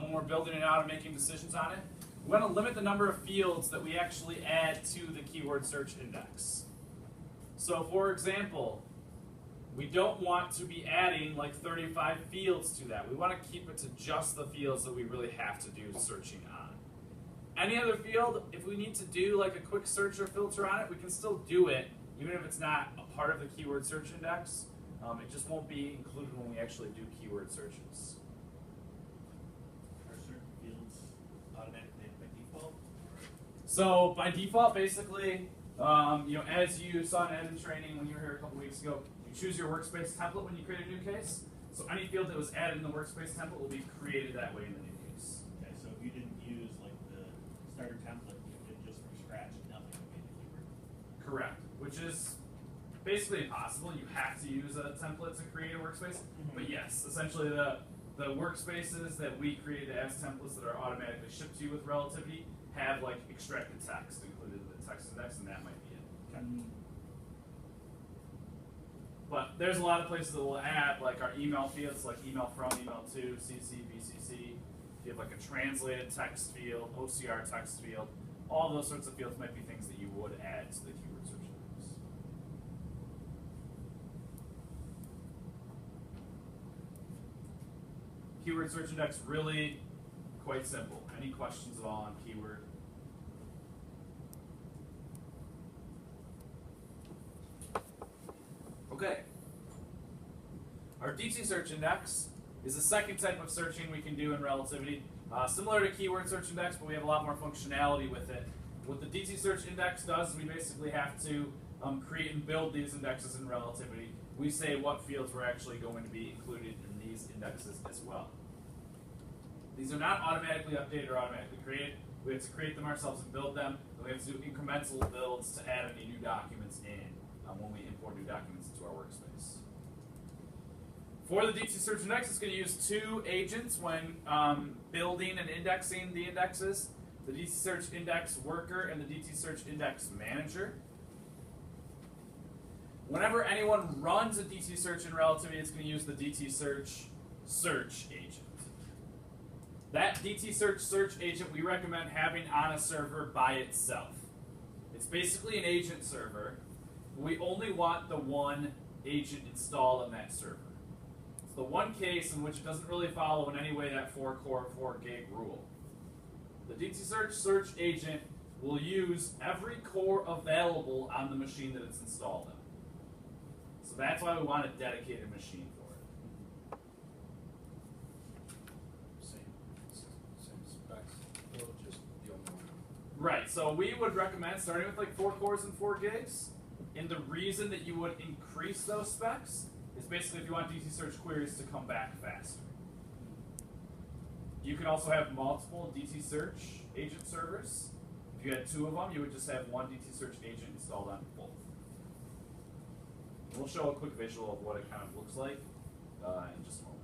when we're building it out and making decisions on it. We want to limit the number of fields that we actually add to the keyword search index. So for example, we don't want to be adding like 35 fields to that. We want to keep it to just the fields that we really have to do searching on. Any other field, if we need to do like a quick search or filter on it, we can still do it, even if it's not a part of the keyword search index. It just won't be included when we actually do keyword searches. Are certain fields automatically by default? So by default, basically, as you saw in admin training when you were here a couple weeks ago, you choose your workspace template when you create a new case. So any field that was added in the workspace template will be created that way in the new case. Okay, so if you didn't use like the starter template, you did just from scratch, nothing would be the keyword. Correct, which is basically impossible. You have to use a template to create a workspace. But yes, essentially the workspaces that we created as templates that are automatically shipped to you with relativity have like extracted text included in the text index, and that might be it. Okay. But there's a lot of places that will add like our email fields, like email from, email to, CC, BCC. If you have like a translated text field, OCR text field, all those sorts of fields might be things that you would add to the keyword search index. Keyword search index, really quite simple. Any questions at all on keyword? Okay. Our Dtsearch index is the second type of searching we can do in relativity. Similar to keyword search index, but we have a lot more functionality with it. What the Dtsearch index does is we basically have to create and build these indexes in relativity. We say what fields we're actually going to be included in these indexes as well. These are not automatically updated or automatically created. We have to create them ourselves and build them. And we have to do incremental builds to add any new documents in when we import new documents into our workspace. For the Dtsearch index, it's going to use two agents when building and indexing the indexes: the Dtsearch index worker and the Dtsearch index manager. Whenever anyone runs a Dtsearch in relativity, it's going to use the Dtsearch search agent. That Dtsearch search agent we recommend having on a server by itself. It's basically an agent server. We only want the one agent installed on that server. It's the one case in which it doesn't really follow in any way that 4-core, 4-gig rule. The Dtsearch search agent will use every core available on the machine that it's installed in. So that's why we want a dedicated machine for it. Same specs, or just the only one? Right, so we would recommend starting with like 4 cores and 4 gigs. And the reason that you would increase those specs is basically if you want Dtsearch queries to come back faster. You can also have multiple Dtsearch agent servers. If you had 2 of them, you would just have one Dtsearch agent installed on both. We'll show a quick visual of what it kind of looks like in just a moment.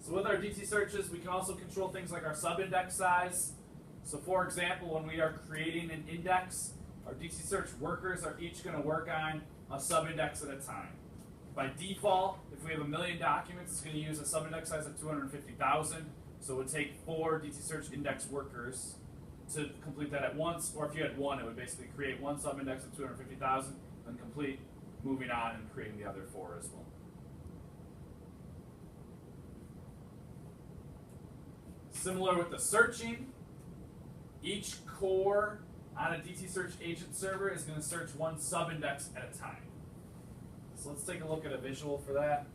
So with our Dtsearches, we can also control things like our sub-index size. So for example, when we are creating an index, our Dtsearch workers are each going to work on a sub-index at a time. By default, if we have 1 million documents, it's going to use a sub-index size of 250,000. So it would take 4 Dtsearch index workers to complete that at once. Or if you had 1, it would basically create 1 sub-index of 250,000 and complete moving on and creating the other 4 as well. Similar with the searching, each core on a Dtsearch agent server is going to search 1 sub-index at a time. So let's take a look at a visual for that.